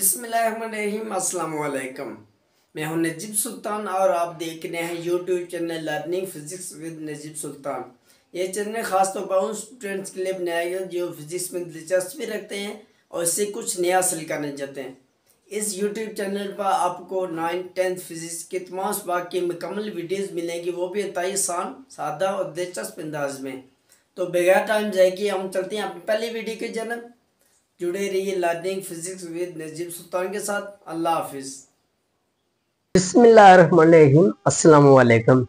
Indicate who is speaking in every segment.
Speaker 1: बिस्मिल्लाहिर्रहमानिर्रहीम, अस्सलाम वालेकुम। मैं हूं नजीब सुल्तान और आप देख रहे हैं YouTube channel learning physics with Najeeb Sultan. ये चैनल खास तौर पर उन स्टूडेंट्स के लिए बनाया गया जो फिजिक्स में दिलचस्पी रखते हैं और इससे कुछ नया हासिल करना चाहते हैं। इस यूट्यूब चैनल पर आपको 9th 10th फिजिक्स के तमाम सबाक की मुकम्मल वीडियोज़ मिलेंगी, वो भी इंतहाई आसान, सादा और दिलचस्प अंदाज में। तो बगैर टाइम जाए कि हम चलते हैं अपनी पहली वीडियो की जानब। जुड़े रहिए learning physics with Najeeb Sultan के साथ। अल्लाह हाफिज।
Speaker 2: बिस्मिल्लाहिर्रहमानिर्रहीम, अस्सलाम वालेकुम।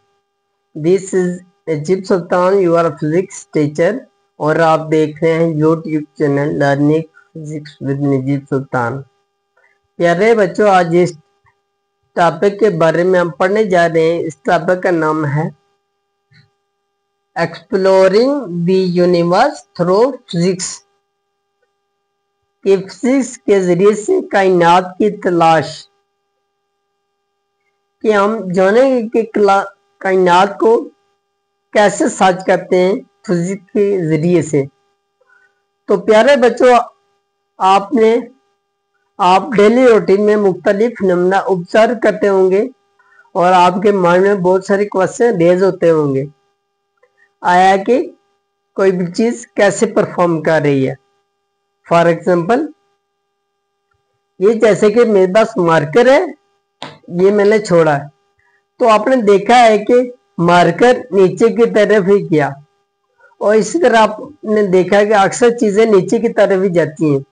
Speaker 2: This is Najeeb Sultan, your physics teacher और आप देख रहे हैं YouTube channel learning physics with Najeeb Sultan. प्यारे बच्चों, आज इस टॉपिक के बारे में हम पढ़ने जा रहे हैं। इस टॉपिक का नाम है exploring the universe through physics, कि फिजिक्स के जरिए से कायनात की तलाश, कि हम जानेंगे कि कायनात को कैसे सर्च करते हैं फिजिक्स के जरिए से। तो प्यारे बच्चों, आप डेली रूटीन में मुख्तलिफ फिनोमेना ऑब्जर्व करते होंगे और आपके माइंड में बहुत सारे क्वेश्चन रेज होते होंगे। आया कि कोई भी चीज कैसे परफॉर्म कर रही है। फॉर एग्जाम्पल, ये जैसे कि मेरे पास मार्कर है, ये मैंने छोड़ा है, तो आपने देखा है कि मार्कर नीचे की तरफ ही गया और इसी तरह आपने देखा है कि अक्सर चीजें नीचे की तरफ ही जाती हैं।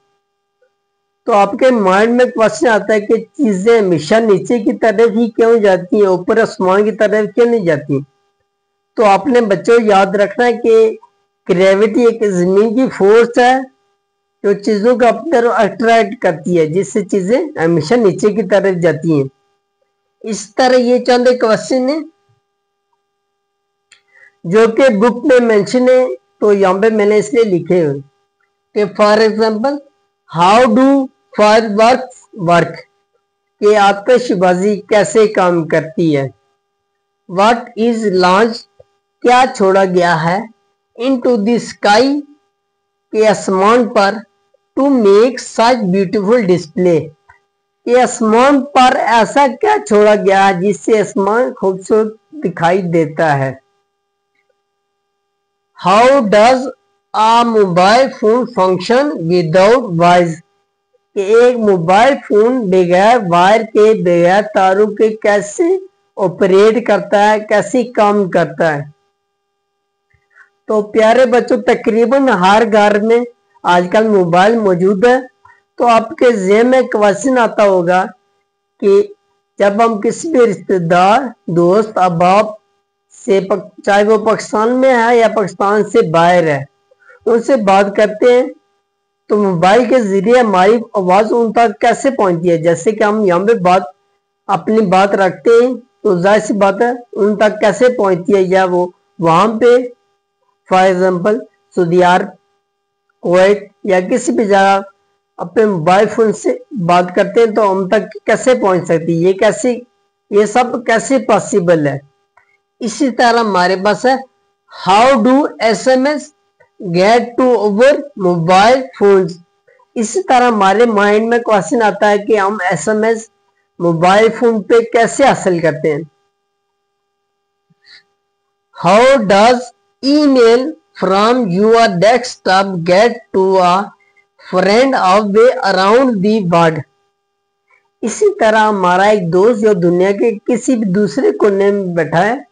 Speaker 2: तो आपके माइंड में क्वेश्चन आता है कि चीजें हमेशा नीचे की तरफ ही क्यों जाती हैं, ऊपर आसमान की तरफ क्यों नहीं जाती। तो आपने बच्चों याद रखना है कि ग्रेविटी एक जमीन की फोर्स है जो चीजों को अपनी तरफ अट्रैक्ट करती है, जिससे चीजें हमेशा नीचे की तरफ जाती हैं। इस तरह ये चंद क्वेश्चन है जो कि बुक में मेंशन है, तो यहाँ पे मैंने इसलिए लिखे हुए कि for example, how do fireworks work, कि आतिशबाजी कैसे काम करती है। व्हाट इज लॉन्च, क्या छोड़ा गया है। इनटू द स्काई, के आसमान पर। To make such beautiful display, कि आसमान पर ऐसा क्या छोड़ा गया है जिससे आसमान खूबसूरत दिखाई देता है। How does a mobile phone function without wires, कि एक मोबाइल फोन बगैर वायर के, बगैर तारों के कैसे ऑपरेट करता है, कैसे काम करता है। तो प्यारे बच्चों, तकरीबन हर घर में आजकल मोबाइल मौजूद है। तो आपके ज़हन में क्वेश्चन आता होगा कि जब हम किसी भी रिश्तेदार, दोस्त, अहबाब से, चाहे वो पाकिस्तान में है या पाकिस्तान से बाहर है, उनसे बात करते हैं तो मोबाइल के जरिए हमारी आवाज उन तक कैसे पहुंचती है। जैसे कि हम यहाँ पे अपनी बात रखते हैं तो जाहिर सी बात है उन तक कैसे पहुंचती है, या वो वहां पे for example Saudi Arab, Kuwait या किसी भी जगह अपने मोबाइल फोन से बात करते हैं तो हम तक कैसे पहुंच सकती है, ये सब कैसे पॉसिबल है। इसी तरह हमारे पास है how do SMS get to our mobile phones. इसी तरह हमारे माइंड में क्वेश्चन आता है कि हम SMS मोबाइल फोन पे कैसे हासिल करते हैं। How does email from your desktop get to a friend halfway around the world. इसी तरह हमारा एक दोस्त जो दुनिया के किसी भी दूसरे कोने में बैठा है,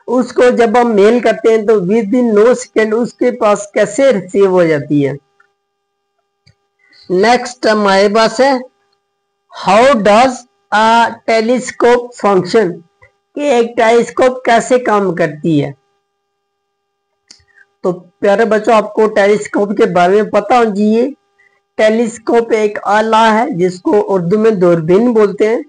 Speaker 2: उसको जब हम मेल करते हैं तो विद इन 9 सेकेंड उसके पास कैसे रिसीव हो जाती है। नेक्स्ट हमारे पास है how does a telescope function, कि एक टेलीस्कोप कैसे काम करती है। तो प्यारे बच्चों, आपको टेलीस्कोप के बारे में पता होना चाहिए। टेलीस्कोप एक आला है जिसको उर्दू में दूरबीन बोलते हैं।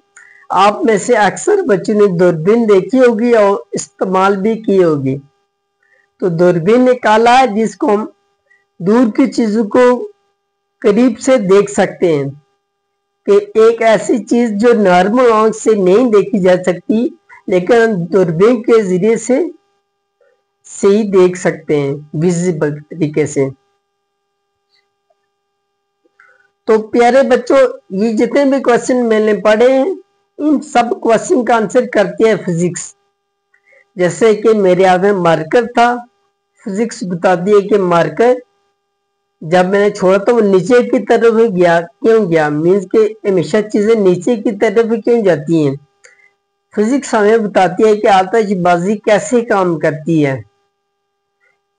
Speaker 2: आप में से अक्सर बच्चों ने दूरबीन देखी होगी और इस्तेमाल भी की होगी। तो दूरबीन एक आला है जिसको हम दूर की चीजों को करीब से देख सकते हैं, कि एक ऐसी चीज जो नॉर्मल आंख से नहीं देखी जा सकती लेकिन दूरबीन के जरिए से ही देख सकते हैं विजिबल तरीके से। तो प्यारे बच्चों, ये जितने भी क्वेश्चन मैंने पढ़े हैं इन सब क्वेश्चन का आंसर करती है फिजिक्स। जैसे कि मेरे हाथ में मार्कर था, फिजिक्स बताती है कि मार्कर जब मैंने छोड़ा तो वो नीचे की तरफ ही गया। क्यों गया? मीन्स के हमेशा चीजें नीचे की तरफ ही क्यों जाती हैं? फिजिक्स हमें बताती है कि आतिशबाजी कैसे काम करती है।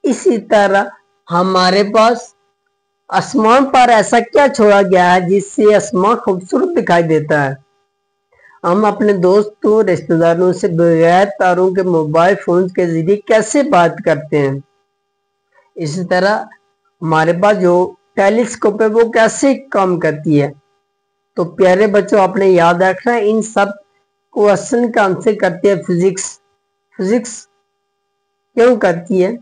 Speaker 2: इसी तरह हमारे पास आसमान पर ऐसा क्या छोड़ा गया है जिससे आसमान खूबसूरत दिखाई देता है? हम अपने दोस्तों रिश्तेदारों से बगैर तारों के मोबाइल फोन के जरिए कैसे बात करते हैं? इसी तरह हमारे पास जो टेलीस्कोप है वो कैसे काम करती है? तो प्यारे बच्चों, आपने याद रखना है इन सब क्वेश्चन का आंसर करती है फिजिक्स। फिजिक्स क्यों करती है?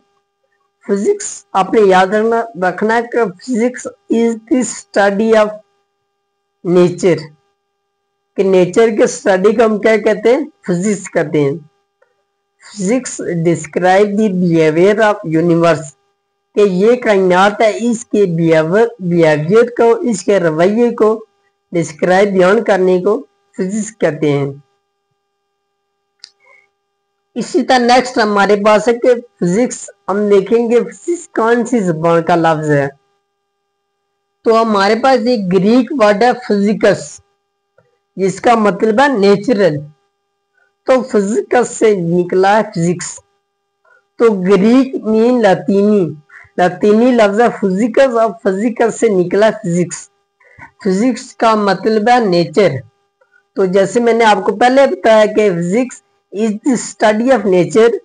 Speaker 2: फिजिक्स आपने याद रखना है कि physics is the study of nature. कि नेचर के स्टडी को हम क्या कहते हैं? फिजिक्स कहते हैं। Physics describe the behaviour of universe. कि ये कायनात है, इसके बिहेवियर को, इसके रवैये को डिस्क्राइब बयान करने को फिजिक्स कहते हैं। इसी तरह नेक्स्ट हमारे पास है कि फिजिक्स हम देखेंगे फिजिक्स कौन सी जुबान का लफ्ज है। तो हमारे पास एक ग्रीक वर्ड है फिजिकस, जिसका मतलब है नेचुरल। तो फिजिकस से निकला है फिजिक्स। तो ग्रीक मीन लतीनी लफ्ज है फिजिकस और फिजिकस से निकला फिजिक्स। फिजिक्स का मतलब है नेचर। तो जैसे मैंने आपको पहले बताया कि physics is the study of nature,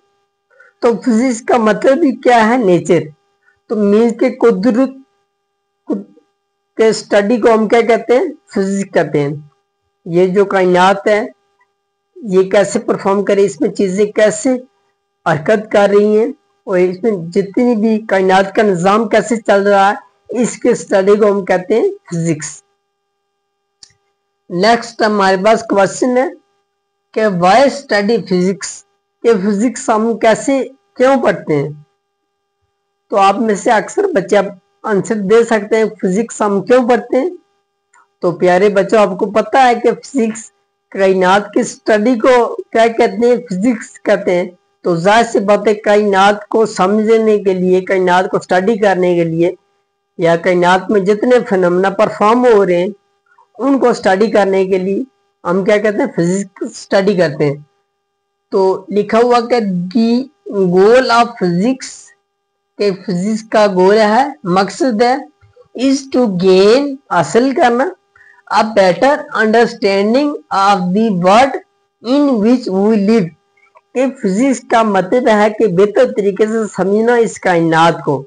Speaker 2: तो फिजिक्स का मतलब भी क्या है? नेचर। तो मीन्स के कुदरत के स्टडी को हम क्या कहते हैं? फिजिक्स कहते हैं। ये जो कायनात है ये कैसे परफॉर्म करे, इसमें चीजें कैसे हरकत कर रही हैं और इसमें जितनी भी कायनात का निजाम कैसे चल रहा है, इसके स्टडी को हम कहते हैं फिजिक्स। नेक्स्ट हमारे पास क्वेश्चन है कि व्हाई स्टडी फिजिक्स। के फिजिक्स हम कैसे क्यों पढ़ते हैं? तो आप में से अक्सर बच्चे आंसर दे सकते हैं फिजिक्स हम क्यों पढ़ते हैं। तो प्यारे बच्चों, आपको पता है कि फिजिक्स कायनात की स्टडी को क्या कहते हैं? फिजिक्स कहते हैं। तो जाहिर सी बात है कायनात को समझने के लिए, कायनात को स्टडी करने के लिए, या कायनात में जितने फिनोमेना परफॉर्म हो रहे हैं उनको स्टडी करने के लिए हम क्या कहते हैं? फिजिक्स स्टडी करते हैं। तो लिखा हुआ कि दी गोल ऑफ फिजिक्स, के फिजिक्स का गोल है, मकसद है, इज टू गेन, हासिल करना, a better understanding of the world in which we live. कि फिजिक्स का मतलब है कि बेहतर तरीके से समझना इस कायनात को,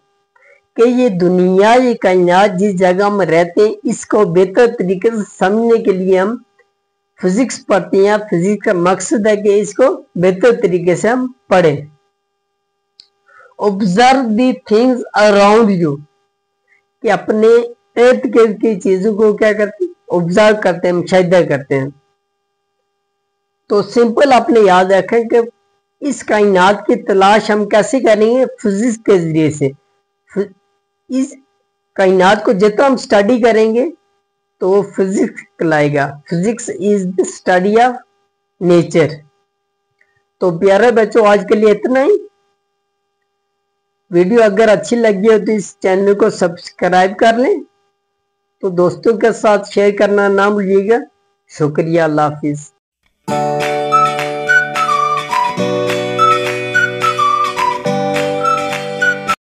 Speaker 2: कि ये दुनिया, ये कायनात जिस जगह हम रहते हैं, इसको बेहतर तरीके से समझने के लिए हम फिजिक्स पढ़ते हैं। फिजिक्स का मकसद है कि इसको बेहतर तरीके से हम पढ़ें। Observe the things around you, कि अपने इर्द गिर्द की चीजों को क्या करते हैं? ऑब्जर्व करते हैं, मुशाहिदा करते हैं। तो सिंपल आपने याद रखें कि इस कायनात की तलाश हम कैसे करेंगे? फिजिक्स के जरिए से। इस कायनात को जितना हम स्टडी करेंगे तो वो फिजिक्स कहलाएगा। Physics is the study of nature. तो प्यारे बच्चों, आज के लिए इतना ही। वीडियो अगर अच्छी लगी हो तो इस चैनल को सब्सक्राइब कर लें। तो दोस्तों के साथ शेयर करना ना भूलिएगा। शुक्रिया, अल्लाह हाफिज।